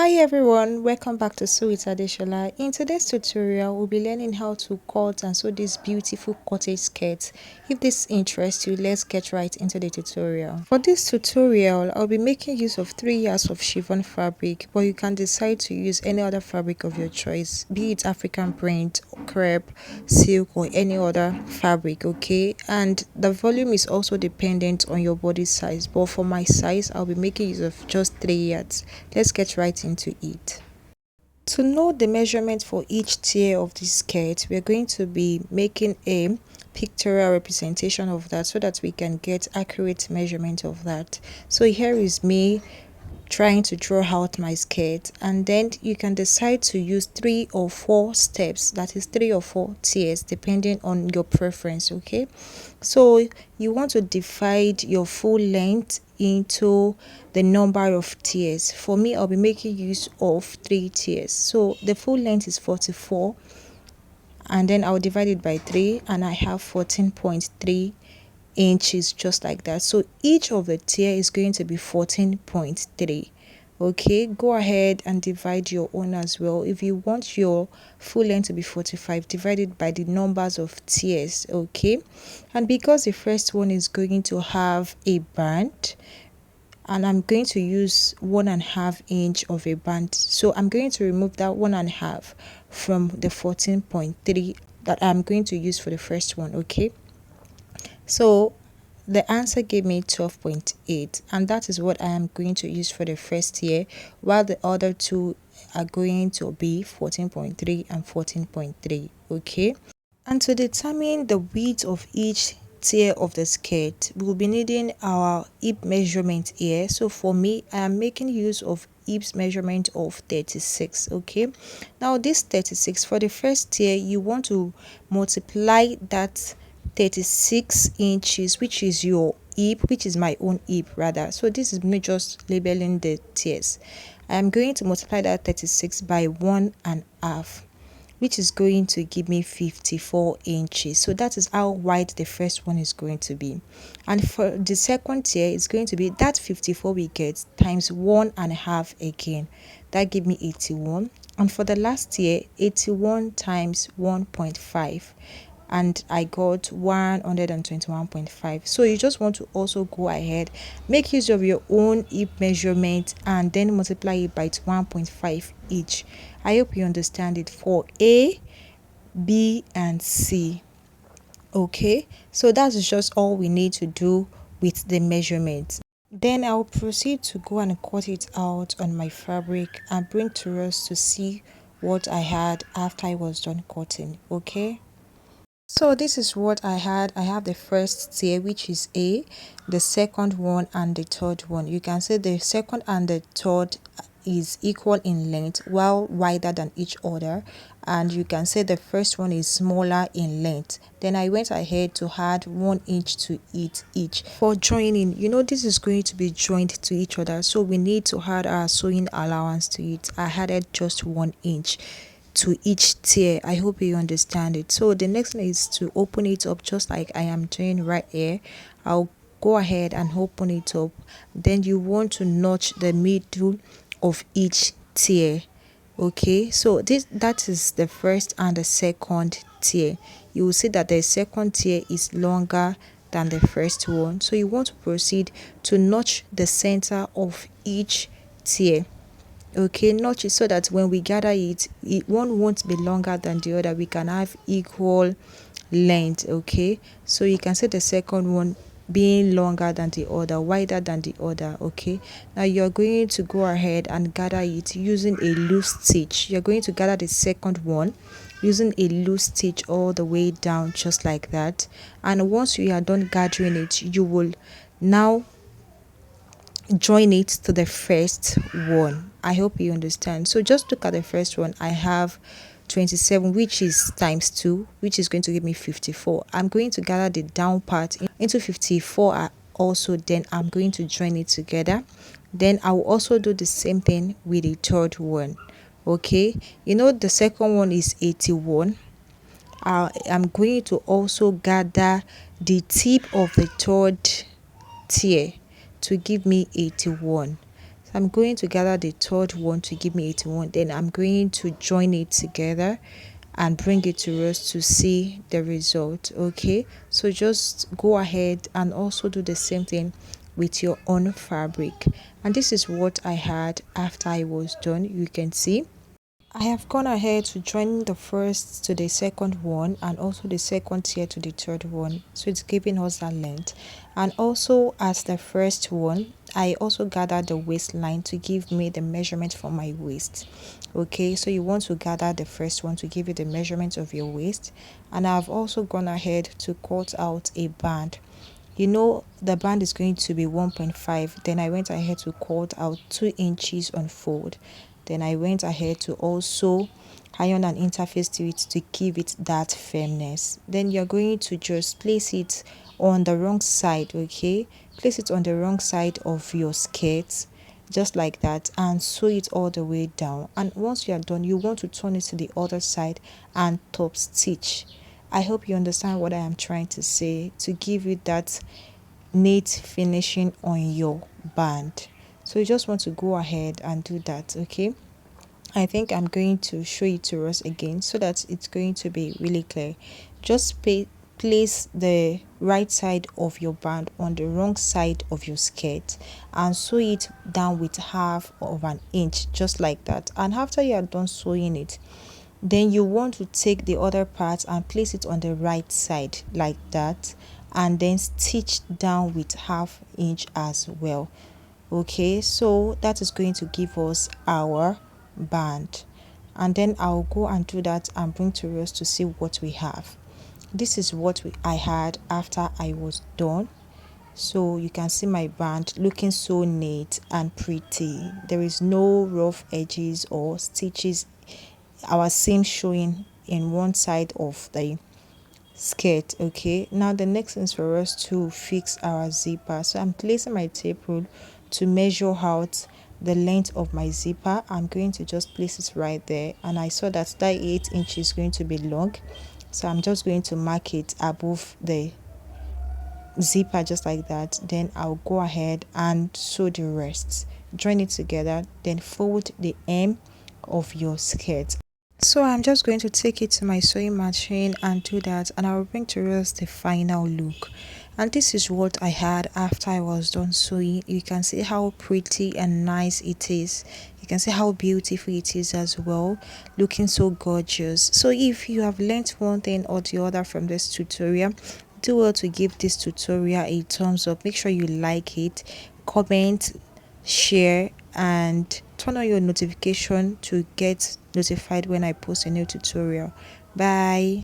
Hi everyone, welcome back to Sew with Adeshola. In today's tutorial, we'll be learning how to cut and sew this beautiful cottage skirt. If this interests you, let's get right into the tutorial. For this tutorial, I'll be making use of 3 yards of chiffon fabric, but you can decide to use any other fabric of your choice, be it African print, crepe, silk, or any other fabric, okay? And the volume is also dependent on your body size, but for my size, I'll be making use of just 3 yards. Let's get right into it. To know the measurement for each tier of the skirt, we're going to be making a pictorial representation of that so that we can get accurate measurement of that. So here is me trying to draw out my skirt, and then you can decide to use 3 or 4 steps, that is 3 or 4 tiers depending on your preference. Okay, so you want to divide your full length into the number of tiers. For me, I'll be making use of 3 tiers, so the full length is 44, and then I'll divide it by 3 and I have 14.3 inches, just like that. So each of the tier is going to be 14.3. okay, go ahead and divide your own as well. If you want your full length to be 45, divide it by the numbers of tiers. Okay, and because the first one is going to have a band, and I'm going to use 1.5 inch of a band, so I'm going to remove that 1.5 from the 14.3 that I'm going to use for the first one. Okay, so the answer gave me 12.8, and that is what I am going to use for the first year, while the other two are going to be 14.3 and 14.3. okay, and to determine the width of each tier of the skirt, we'll be needing our hip measurement here. So for me, I am making use of hips measurement of 36. okay, now this 36, for the first tier, you want to multiply that 36 inches, which is your hip, which is my own hip rather. So this is me just labeling the tiers. I am going to multiply that 36 by 1.5, which is going to give me 54 inches. So that is how wide the first one is going to be. And for the second tier, it's going to be that 54 we get times 1.5 again. That give me 81. And for the last tier, 81 times 1.5. and I got 121.5. So you just want to also go ahead, make use of your own hip measurement, and then multiply it by 1.5 each. I hope you understand it for A, B, and C. Okay, so that's just all we need to do with the measurements. Then I'll proceed to go and cut it out on my fabric and bring to us to see what I had after I was done cutting. Okay, so this is what I had. I have the first tier, which is A, the second one, and the third one. You can see the second and the third is equal in length, while wider than each other, and you can say the first one is smaller in length. Then I went ahead to add 1 inch to it each. For joining, this is going to be joined to each other, so we need to add our sewing allowance to it. I added just 1 inch to each tier. I hope you understand it. So the next thing is to open it up, just like I am doing right here. I'll go ahead and open it up. Then you want to notch the middle of each tier. Okay, so that is the first and the second tier. You will see that the second tier is longer than the first one, so you want to proceed to notch the center of each tier. Okay, notch it so that when we gather it, one won't be longer than the other. We can have equal length. Okay, so you can see the second one being longer than the other, wider than the other. Okay, now you're going to go ahead and gather it using a loose stitch. You're going to gather the second one using a loose stitch all the way down, just like that. And once you are done gathering it, you will now join it to the first one. I hope you understand. So just look at the first one. I have 27, which is times 2, which is going to give me 54. I'm going to gather the down part into 54 also. Then I'm going to join it together. Then I will also do the same thing with the third one. Okay, the second one is 81. I'm going to also gather the tip of the third tier to give me 81. So I'm going to gather the third one to give me 81. Then I'm going to join it together and bring it to us to see the result. Okay, so just go ahead and also do the same thing with your own fabric. And this is what I had after I was done. You can see I have gone ahead to join the first to the second one and also the second tier to the third one, so it's giving us that length. And also as the first one, I also gathered the waistline to give me the measurement for my waist. Okay, so you want to gather the first one to give you the measurement of your waist. And I've also gone ahead to cut out a band. You know the band is going to be 1.5. Then I went ahead to cut out 2 inches on fold. Then I went ahead to also iron an interface to it to give it that firmness. Then you're going to just place it on the wrong side. Okay, place it on the wrong side of your skirt, just like that, and sew it all the way down. And once you are done, you want to turn it to the other side and top stitch. I hope you understand what I am trying to say, to give you that neat finishing on your band. So you just want to go ahead and do that. Okay, I think I'm going to show it to us again so that it's going to be really clear. Just place the right side of your band on the wrong side of your skirt and sew it down with half of an inch, just like that. And after you are done sewing it, then you want to take the other part and place it on the right side like that, and then stitch down with half inch as well. Okay, so that is going to give us our band. And then I'll go and do that and bring to us to see what we have. This is what I had after I was done. So you can see my band looking so neat and pretty. There is no rough edges or stitches, our seam showing in one side of the skirt. Okay, now the next thing is for us to fix our zipper. So I'm placing my tape rule to measure out the length of my zipper. I'm going to just place it right there, and I saw that 8 inches is going to be long, so I'm just going to mark it above the zipper just like that. Then I'll go ahead and sew the rest, join it together, then fold the hem of your skirt. So I'm just going to take it to my sewing machine and do that, and I will bring to us the final look. And this is what I had after I was done sewing. You can see how pretty and nice it is. You can see how beautiful it is as well, looking so gorgeous. So if you have learned one thing or the other from this tutorial, do well to give this tutorial a thumbs up. Make sure you like it, comment, share, and turn on your notification to get notified when I post a new tutorial. Bye.